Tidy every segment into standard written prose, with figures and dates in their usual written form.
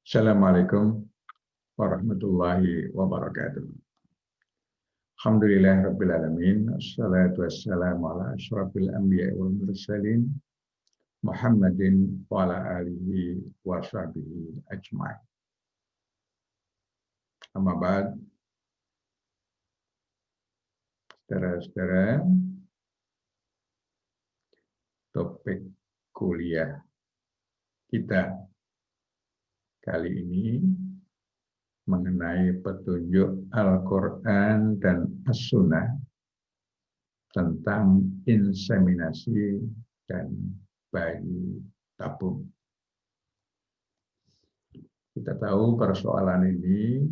Assalamualaikum warahmatullahi wabarakatuh. Alhamdulillahirabbil alamin. Wassalatu wassalamu ala asyrafil anbiya'i wal mursalin Muhammadin wa ala alihi wa sahbihi ajma'in. Amma ba'd. Saudara-saudara, topik kuliah kita kali ini mengenai petunjuk Al-Quran dan As-Sunnah tentang inseminasi dan bayi tabung. Kita tahu persoalan ini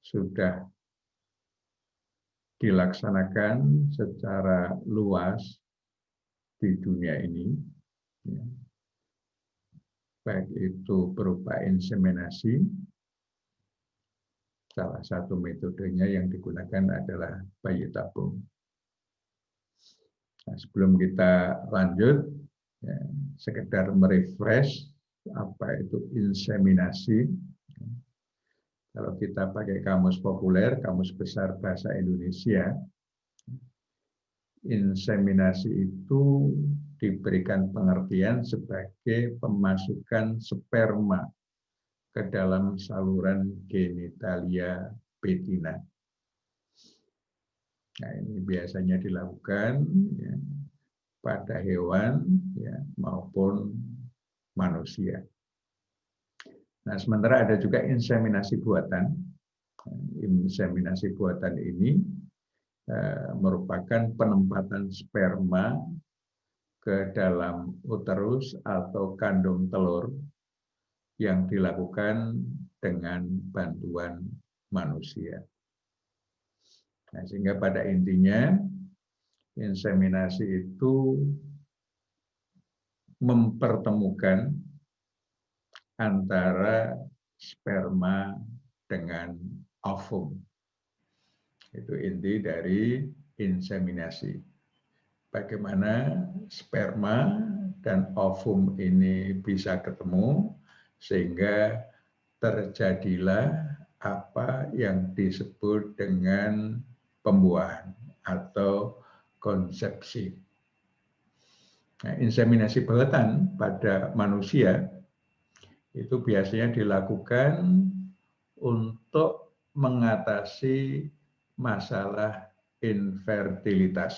sudah dilaksanakan secara luas di dunia ini, ya. Baik itu berupa inseminasi. Salah satu metodenya yang digunakan adalah bayi tabung. Nah, sebelum kita lanjut, ya, sekedar merefresh apa itu inseminasi. Kalau kita pakai kamus populer, kamus besar bahasa Indonesia, inseminasi itu diberikan pengertian sebagai pemasukan sperma ke dalam saluran genitalia betina. Nah, ini biasanya dilakukan, ya, pada hewan, ya, maupun manusia. Nah, sementara ada juga inseminasi buatan. Inseminasi buatan ini merupakan penempatan sperma ke dalam uterus atau kandung telur yang dilakukan dengan bantuan manusia. Nah, sehingga pada intinya inseminasi itu mempertemukan antara sperma dengan ovum. Itu inti dari inseminasi. Bagaimana sperma dan ovum ini bisa ketemu sehingga terjadilah apa yang disebut dengan pembuahan atau konsepsi. Nah, inseminasi buatan pada manusia itu biasanya dilakukan untuk mengatasi masalah infertilitas.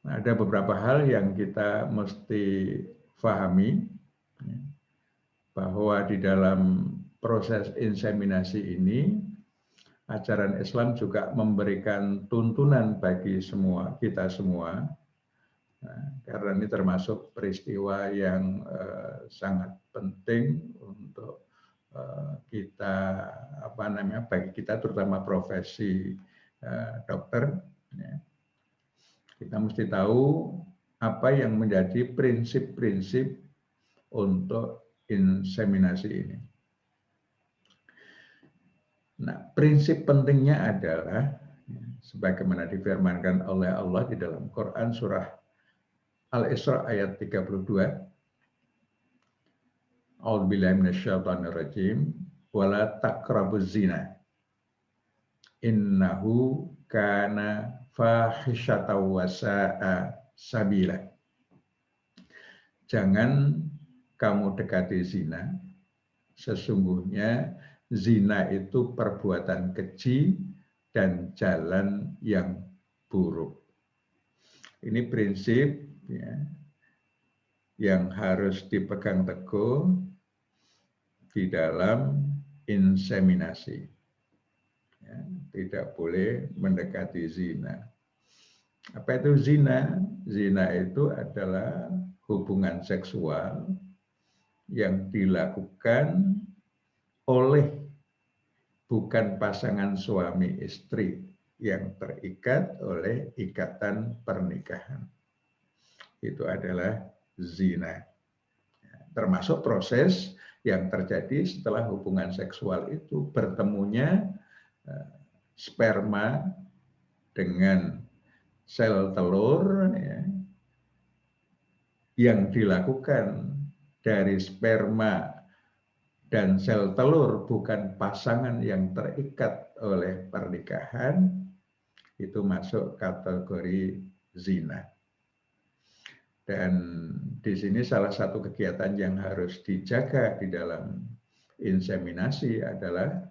Nah, ada beberapa hal yang kita mesti pahami, bahwa di dalam proses inseminasi ini ajaran Islam juga memberikan tuntunan bagi kita semua, karena ini termasuk peristiwa yang sangat penting untuk kita, bagi kita terutama profesi dokter, ya. Kita mesti tahu apa yang menjadi prinsip-prinsip untuk inseminasi ini. Nah, prinsip pentingnya adalah sebagaimana difirmankan oleh Allah di dalam Quran surah Al-Isra ayat 32. A'udzubillahi minasyaitonirrajim. Wala taqrabuz zina. Innahu kana fahisyatan wa sa'a sabila. Jangan kamu dekati zina. Sesungguhnya zina itu perbuatan keji dan jalan yang buruk. Ini prinsip, ya, yang harus dipegang teguh di dalam inseminasi. Ya, tidak boleh mendekati zina. Apa itu zina? Zina itu adalah hubungan seksual yang dilakukan oleh bukan pasangan suami istri yang terikat oleh ikatan pernikahan. Itu adalah zina. Termasuk proses yang terjadi setelah hubungan seksual itu bertemunya sperma dengan sel telur, ya, yang dilakukan dari sperma dan sel telur bukan pasangan yang terikat oleh pernikahan, itu masuk kategori zina. Dan di sini salah satu kegiatan yang harus dijaga di dalam inseminasi adalah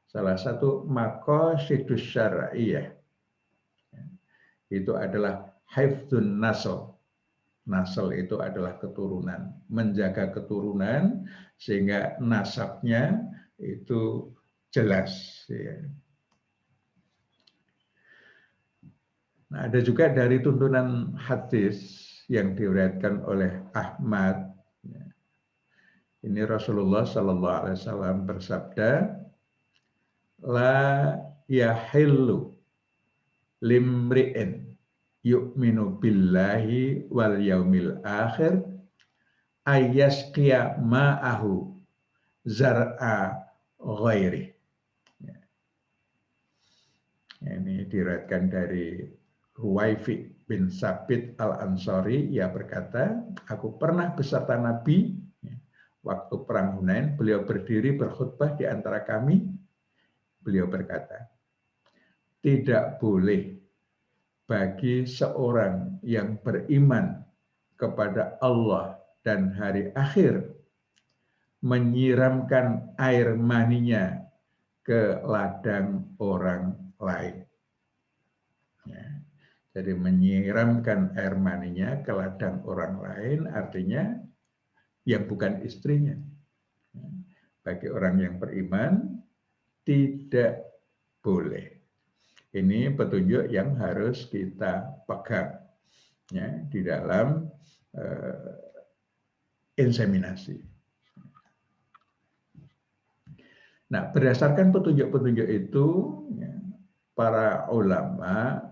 salah satu maqasidus syar'iyah. Itu adalah hifdzun nasl. Nasl itu adalah keturunan, menjaga keturunan sehingga nasabnya itu jelas. Nah, ada juga dari tuntunan hadis yang diriwayatkan oleh Ahmad. Ini Rasulullah Shallallahu Alaihi Wasallam bersabda, la yahillu limri'in yu'minu billahi wal yaumil akhir ayyasqiya ma'ahu zar'a ghairi. Ini diriwayatkan dari Ruwaifi bin Sabit al-Ansari, ia berkata, aku pernah beserta Nabi waktu perang Hunain, beliau berdiri berkhutbah di antara kami, beliau berkata, tidak boleh bagi seorang yang beriman kepada Allah dan hari akhir menyiramkan air maninya ke ladang orang lain. Jadi menyiramkan air maninya ke ladang orang lain artinya yang bukan istrinya. Bagi orang yang beriman tidak boleh. Ini petunjuk yang harus kita pegang di dalam inseminasi. Nah, berdasarkan petunjuk-petunjuk itu, para ulama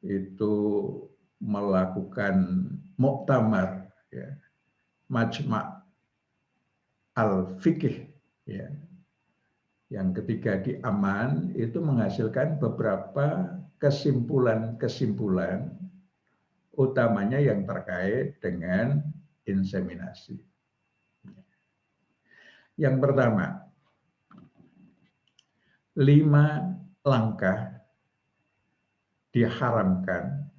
itu melakukan muktamar, majma' al-fiqih, yang ketiga di Aman itu menghasilkan beberapa kesimpulan-kesimpulan utamanya yang terkait dengan inseminasi. Yang pertama, 5 langkah diharamkan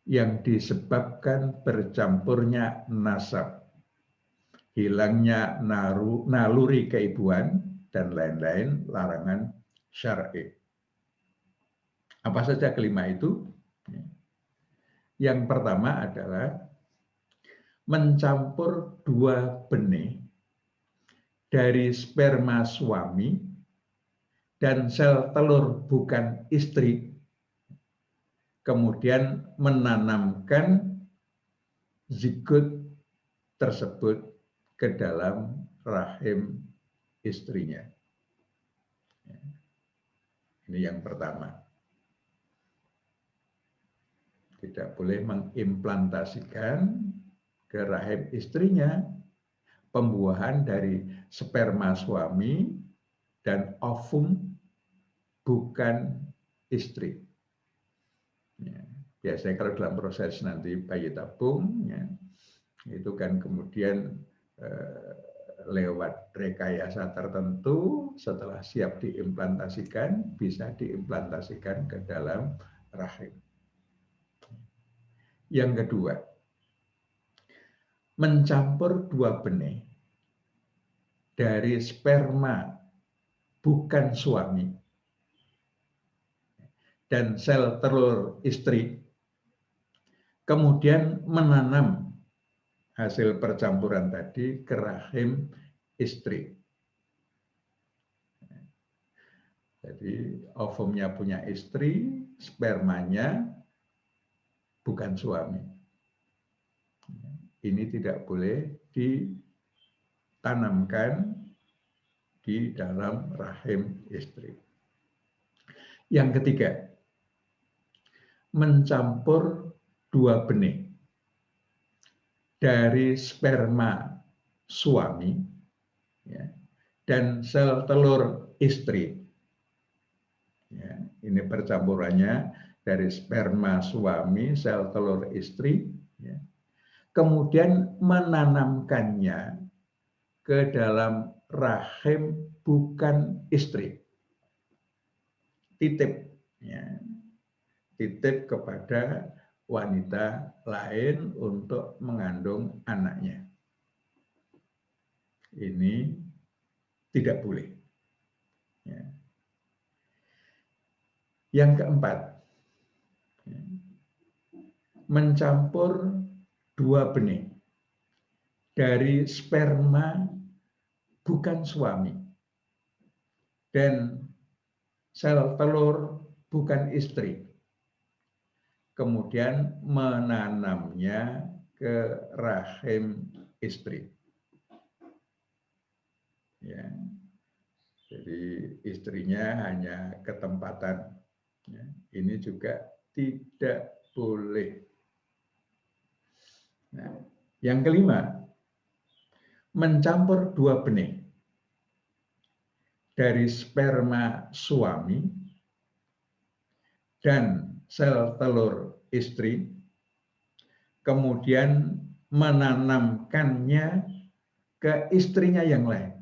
yang disebabkan bercampurnya nasab, hilangnya naluri keibuan, dan lain-lain larangan syar'i. Apa saja kelima itu? Yang pertama adalah mencampur 2 benih dari sperma suami dan sel telur bukan istri, kemudian menanamkan zigot tersebut ke dalam rahim istrinya. Ini yang pertama. Tidak boleh mengimplantasikan ke rahim istrinya pembuahan dari sperma suami dan ovum bukan istri. Biasanya kalau dalam proses nanti bayi tabung, itu kan kemudian lewat rekayasa tertentu, setelah siap diimplantasikan, bisa diimplantasikan ke dalam rahim. Yang kedua, mencampur 2 benih dari sperma bukan suami dan sel telur istri, kemudian menanam hasil percampuran tadi ke rahim istri. Jadi ovumnya punya istri, spermanya bukan suami. Ini tidak boleh ditanamkan di dalam rahim istri. Yang ketiga, mencampur 2 benih dari sperma suami dan sel telur istri. Ini percampurannya dari sperma suami, sel telur istri, kemudian menanamkannya ke dalam rahim bukan istri. Titip, ya. Titip kepada wanita lain untuk mengandung anaknya. Ini tidak boleh. Ya. Yang keempat, mencampur 2 benih dari sperma bukan suami dan sel telur bukan istri, kemudian menanamnya ke rahim istri. Ya. Jadi istrinya hanya ketempatan. Ya. Ini juga tidak boleh. Nah, yang kelima, mencampur 2 benih dari sperma suami dan sel telur istri, kemudian menanamkannya ke istrinya yang lain.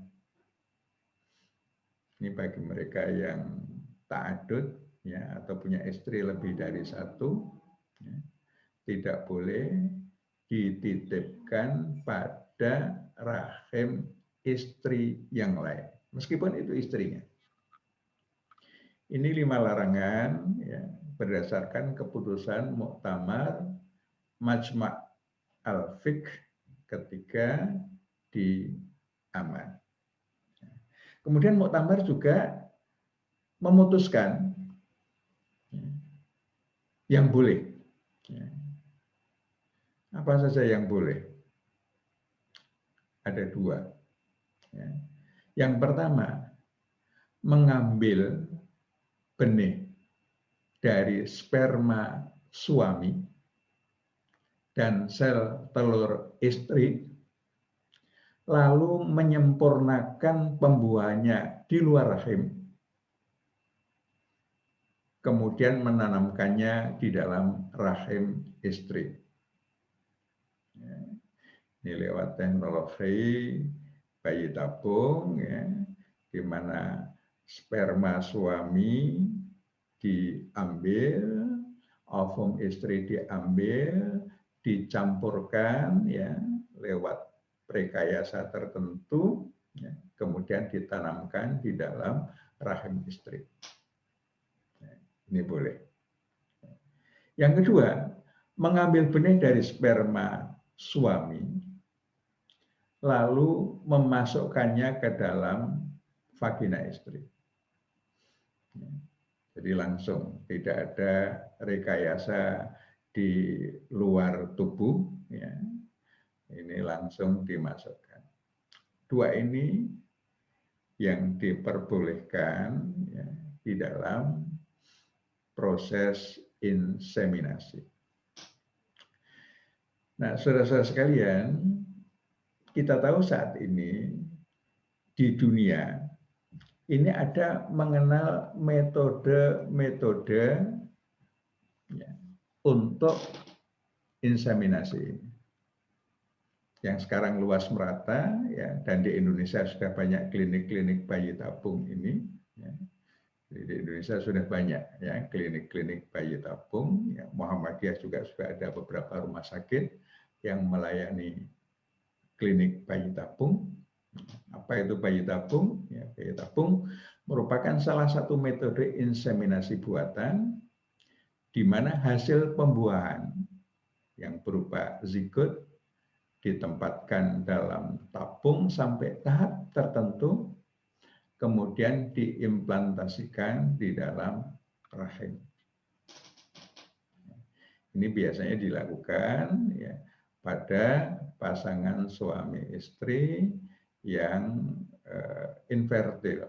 Ini bagi mereka yang ta'adud, ya, atau punya istri lebih dari 1, ya, tidak boleh dititipkan pada rahim istri yang lain, meskipun itu istrinya. Ini 5 larangan, ya, berdasarkan keputusan Muktamar Majma' al-Fiqh ketika di Amman. Kemudian Muktamar juga memutuskan yang boleh. Apa saja yang boleh? Ada 2. Yang pertama, mengambil benih dari sperma suami dan sel telur istri, lalu menyempurnakan pembuahannya di luar rahim, kemudian menanamkannya di dalam rahim istri. Ini lewat teknologi bayi tabung, ya, di mana sperma suami diambil, ovum istri diambil, dicampurkan, ya, lewat rekayasa tertentu, ya, kemudian ditanamkan di dalam rahim istri. Ini boleh. Yang kedua, mengambil benih dari sperma suami, lalu memasukkannya ke dalam vagina istri. Jadi langsung, tidak ada rekayasa di luar tubuh, ya. Ini langsung dimasukkan. 2 ini yang diperbolehkan, ya, di dalam proses inseminasi. Nah, saudara-saudara sekalian, kita tahu saat ini di dunia ini ada mengenal metode-metode, ya, untuk inseminasi yang sekarang luas merata, ya, dan di Indonesia sudah banyak klinik-klinik bayi tabung ini. Ya. Di Indonesia sudah banyak, ya, klinik-klinik bayi tabung. Ya, Muhammadiyah juga sudah ada beberapa rumah sakit yang melayani klinik bayi tabung. Apa itu bayi tabung? Ya, bayi tabung merupakan salah satu metode inseminasi buatan di mana hasil pembuahan yang berupa zigot ditempatkan dalam tabung sampai tahap tertentu, kemudian diimplantasikan di dalam rahim. Ini biasanya dilakukan, ya, pada pasangan suami istri yang infertil,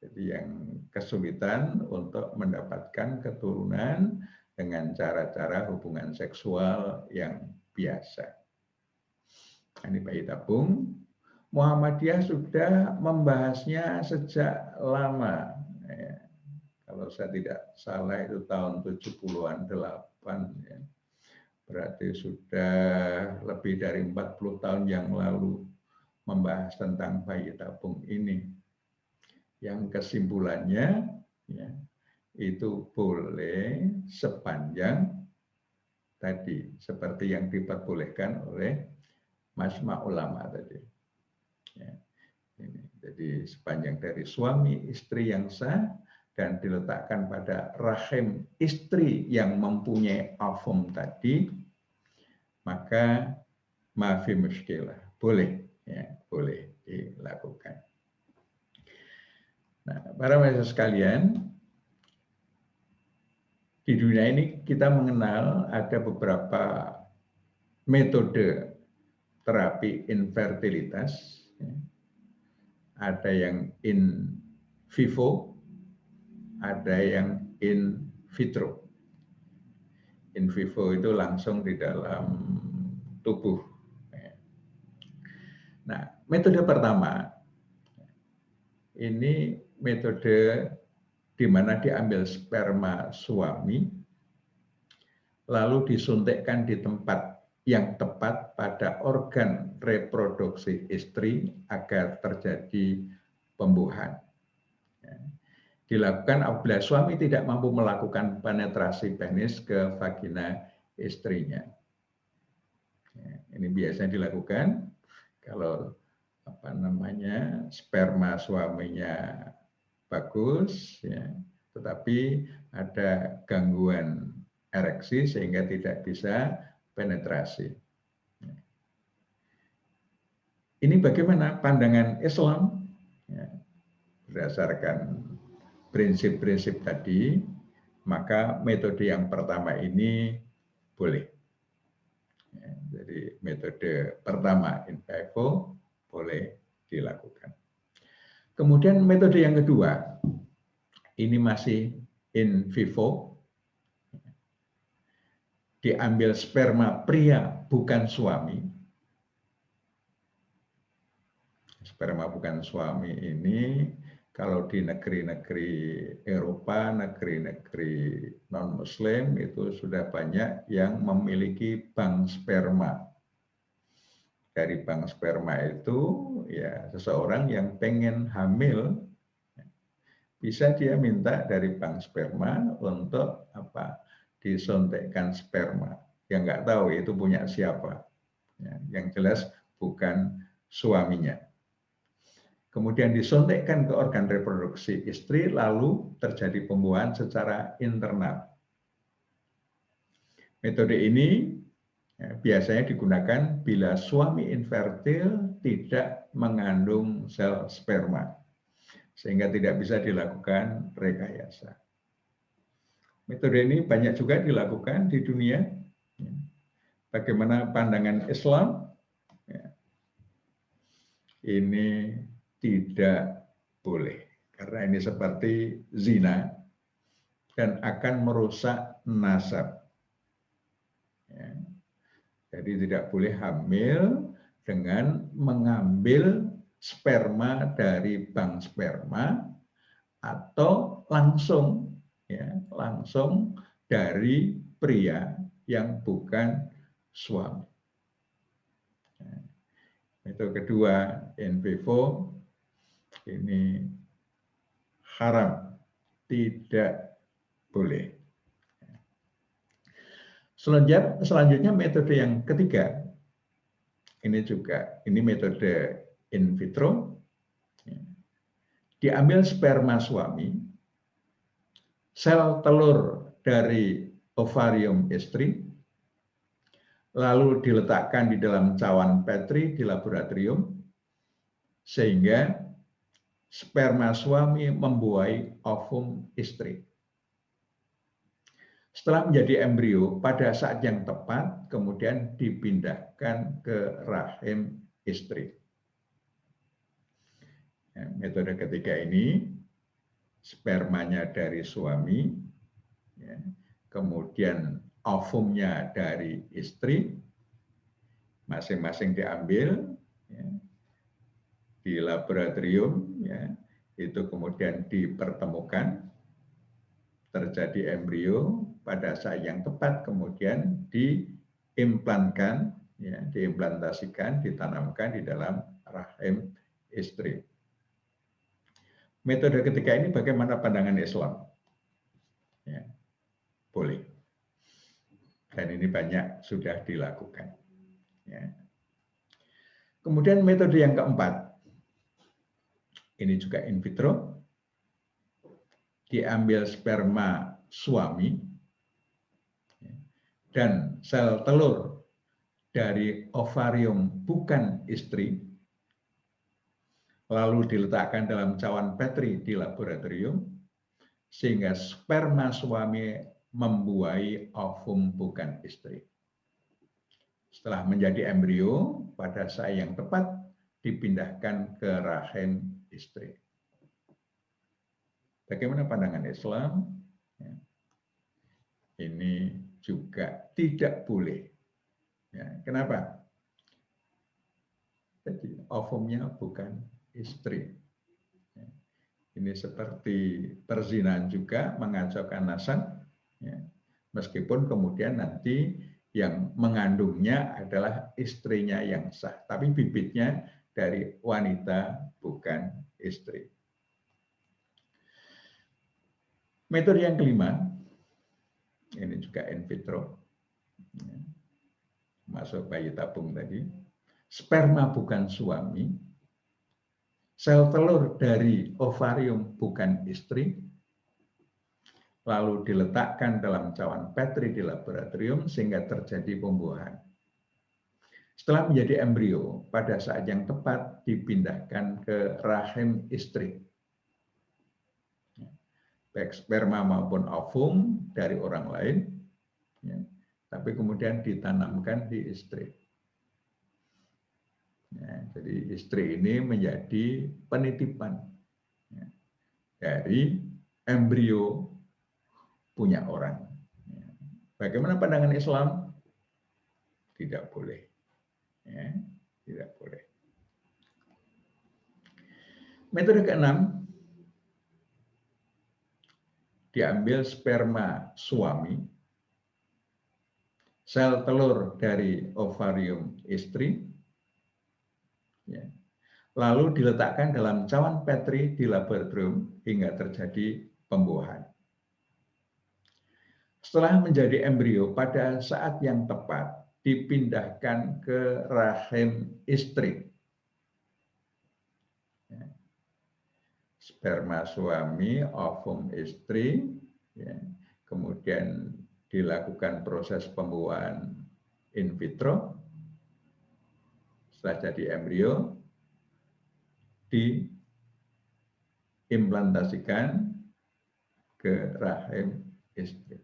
jadi yang kesulitan untuk mendapatkan keturunan dengan cara-cara hubungan seksual yang biasa. Ini bayi tabung. Muhammadiyah sudah membahasnya sejak lama. Ya, kalau saya tidak salah itu tahun 70-an 8, ya. berarti sudah lebih dari 40 tahun yang lalu membahas tentang bayi tabung ini. Yang kesimpulannya ya, itu boleh sepanjang tadi seperti yang diperbolehkan oleh Majma' Ulama tadi. Ya, ini. Jadi sepanjang dari suami istri yang sah dan diletakkan pada rahim istri yang mempunyai ovum tadi, maka mafi muskilah, boleh, ya, boleh dilakukan. Nah, para mahasiswa sekalian, di dunia ini kita mengenal ada beberapa metode terapi infertilitas. Ada yang in vivo, ada yang in vitro. In vivo itu langsung di dalam tubuh. Nah, metode pertama, ini metode di mana diambil sperma suami, lalu disuntikkan di tempat yang tepat pada organ reproduksi istri agar terjadi pembuahan. Dilakukan apabila suami tidak mampu melakukan penetrasi penis ke vagina istrinya. Ini biasanya dilakukan kalau sperma suaminya bagus, ya, tetapi ada gangguan ereksi sehingga tidak bisa penetrasi. Ini bagaimana pandangan Islam? Ya, berdasarkan prinsip-prinsip tadi, maka metode yang pertama ini boleh. Ya, jadi metode pertama in vivo boleh dilakukan. Kemudian metode yang kedua, ini masih in vivo, diambil sperma pria bukan suami. Sperma bukan suami ini kalau di negeri-negeri Eropa, negeri-negeri non-Muslim itu sudah banyak yang memiliki bank sperma. Dari bank sperma itu ya seseorang yang pengen hamil bisa dia minta dari bank sperma untuk disuntikkan sperma. Yang nggak tahu itu punya siapa. Ya, yang jelas bukan suaminya. Kemudian disuntikkan ke organ reproduksi istri, lalu terjadi pembuahan secara internal. Metode ini biasanya digunakan bila suami infertil tidak mengandung sel sperma, sehingga tidak bisa dilakukan rekayasa. Metode ini banyak juga dilakukan di dunia. Bagaimana pandangan Islam? Ini tidak boleh, karena ini seperti zina dan akan merusak nasab. Jadi tidak boleh hamil dengan mengambil sperma dari bank sperma atau langsung dari pria yang bukan suami. Metode kedua in vivo ini haram, tidak boleh. Selanjutnya metode yang ketiga, ini metode in vitro, diambil sperma suami, sel telur dari ovarium istri, lalu diletakkan di dalam cawan Petri di laboratorium, sehingga sperma suami membuahi ovum istri. Setelah menjadi embrio, pada saat yang tepat, kemudian dipindahkan ke rahim istri. Metode ketiga ini, spermanya dari suami, kemudian ovumnya dari istri, masing-masing diambil di laboratorium, itu kemudian dipertemukan, terjadi embrio pada saat yang tepat, kemudian diimplankan, ya, diimplantasikan, ditanamkan di dalam rahim istri. Metode ketiga ini bagaimana pandangan Islam? Ya, boleh. Dan ini banyak sudah dilakukan. Ya. Kemudian metode yang keempat, ini juga in vitro, diambil sperma suami dan sel telur dari ovarium bukan istri, lalu diletakkan dalam cawan Petri di laboratorium, sehingga sperma suami membuahi ovum bukan istri. Setelah menjadi embrio, pada saat yang tepat dipindahkan ke rahim istri. Bagaimana pandangan Islam? Ini juga tidak boleh. Ya, kenapa? Jadi ovumnya bukan istri. Ini seperti perzinahan juga, mengacaukan nasab. Ya. Meskipun kemudian nanti yang mengandungnya adalah istrinya yang sah, tapi bibitnya dari wanita bukan istri. Metode yang kelima, ini juga in vitro, masuk bayi tabung tadi, sperma bukan suami, sel telur dari ovarium bukan istri, lalu diletakkan dalam cawan Petri di laboratorium sehingga terjadi pembuahan. Setelah menjadi embrio, pada saat yang tepat dipindahkan ke rahim istri. Baik sperma maupun ovum dari orang lain, ya, tapi kemudian ditanamkan di istri. Ya, jadi istri ini menjadi penitipan, ya, dari embrio punya orang. Bagaimana pandangan Islam? Tidak boleh. Ya, tidak boleh. Metode keenam, diambil sperma suami, sel telur dari ovarium istri, ya, lalu diletakkan dalam cawan Petri di laboratorium hingga terjadi pembuahan. Setelah menjadi embrio, pada saat yang tepat dipindahkan ke rahim istri. Sperma suami, ovum istri, ya, kemudian dilakukan proses pembuahan in vitro. Setelah jadi embrio, diimplantasikan ke rahim istri.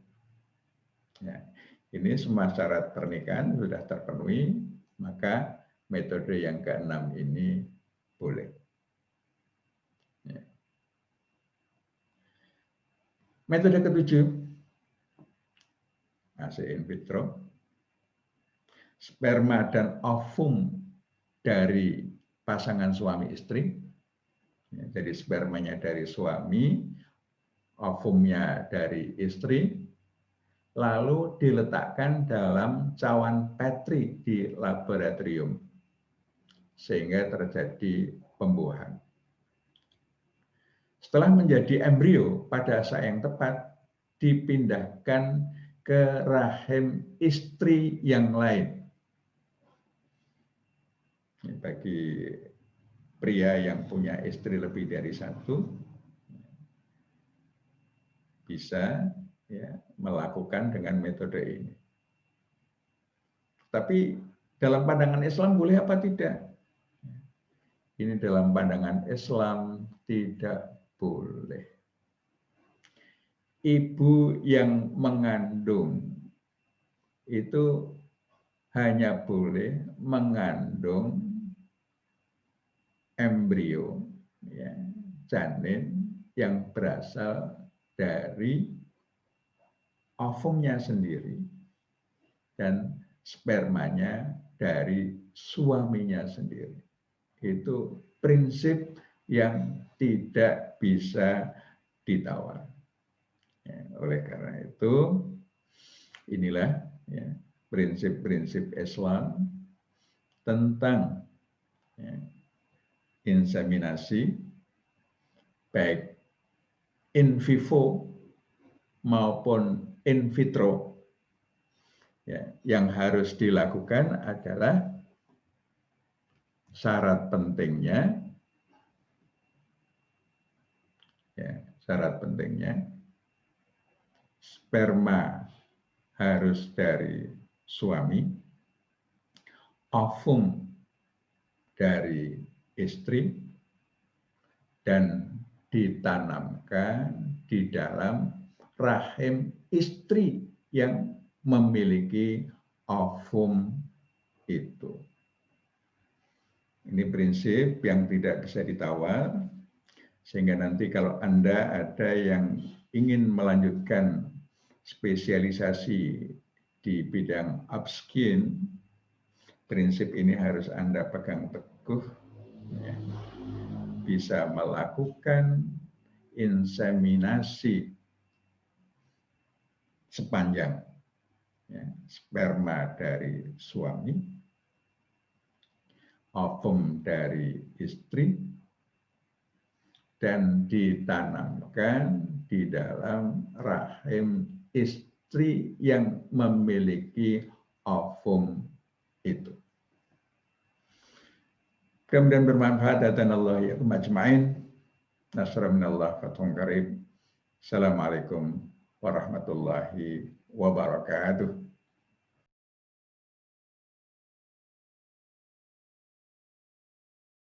Ya, ini semua syarat pernikahan sudah terpenuhi, maka metode yang keenam ini boleh. Ya. Metode ketujuh, masih in vitro, sperma dan ovum dari pasangan suami istri, ya, jadi spermanya dari suami, ovumnya dari istri, lalu diletakkan dalam cawan Petri di laboratorium sehingga terjadi pembuahan. Setelah menjadi embrio, pada saat yang tepat dipindahkan ke rahim istri yang lain. Bagi pria yang punya istri lebih dari satu, bisa, ya, melakukan dengan metode ini. Tapi dalam pandangan Islam boleh apa tidak? Ini dalam pandangan Islam tidak boleh. Ibu yang mengandung itu hanya boleh mengandung embrio, ya, janin yang berasal dari ovumnya sendiri dan spermanya dari suaminya sendiri. Itu prinsip yang tidak bisa ditawar. Ya, oleh karena itu, inilah, ya, prinsip-prinsip Islam tentang inseminasi, baik in vivo maupun in vitro. Yang harus dilakukan adalah syarat pentingnya sperma harus dari suami, ovum dari istri, dan ditanamkan di dalam rahim istri yang memiliki ovum itu. Ini prinsip yang tidak bisa ditawar, sehingga nanti kalau Anda ada yang ingin melanjutkan spesialisasi di bidang upskin, prinsip ini harus Anda pegang teguh, bisa melakukan inseminasi sepanjang sperma dari suami, ovum dari istri, dan ditanamkan di dalam rahim istri yang memiliki ovum itu. Kemudian bermanfaat dan Allah ya majma'in. Nasra minallah fathun qarib. Assalamualaikum warahmatullahi wabarakatuh.